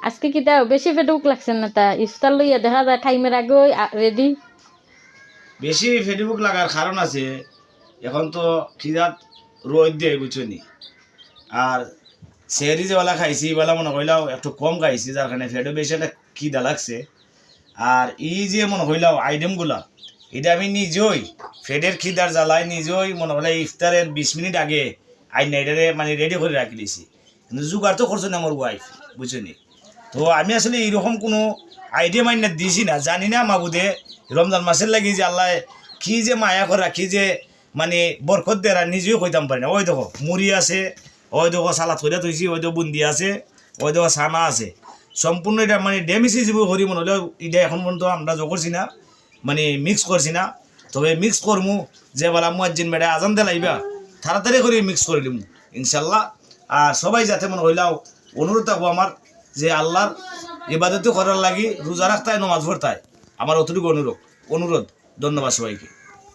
আজকে কি তা বেশি ফেটুক লাগছেন না তা ইফতার লইয়া দেখা যায় টাইমের আগে রেডি বেশি ফেসবুক লাগার কারণ আছে এখন তো খিদাত রোদ দিয়ে বুঝছনি আর সেহরি যে বেলা খাইছি বেলা মনে হইলাও একটু কম খাইছি যার কারণে ফেটও বেশি একটা খিদা লাগছে আর এই যে মনে হইলাও আইটেমগুলা এটা আমি নিজেই ফেডের খিদার জ্বালায় নিজেই মনে হলে ইফতারের 20 মিনিট আগে আইনা এটারে মানে রেডি করে রাখি দিয়েছি কিন্তু জোগাড় তো করছো না আমার ওয়াইফ বুঝছনি তো আমি আসলে এইরকম কোনো আইডিয়া মাইনা দিছি না জানি না মাবুদে রমজান মাসের লাগি যে আল্লাহ কি যে মায়া করা কি যে মানে বরকত দেরা নিজেও কইতাম পারি না ওই দেখো মুড়ি আছে ওই দেখো সালাদ করে থইছি ওই দেখো বুন্দি আছে ওই দেখো ছানা আছে সম্পূর্ণ এটা মানে ড্যামেজ হিসেবে হরি মনে হলেও এটা এখন পর্যন্ত আমরা জো করছি না মানে মিক্স করছি না তবে মিক্স করমু যে বেলা মুয়াজ্জিন বেড়া আজান দে লাইবা তাড়াতাড়ি করে মিক্স করে দিমু ইনশাল্লাহ আর সবাই যাতে মনে হইলাও অনুরোধ থাকবো আমার যে আল্লাহর ইবাদত করার লাগি রোজা রাখতায় নমাজ পড়তায় আমার অতটুকু অনুরোধ ধন্যবাদ সবাইকে।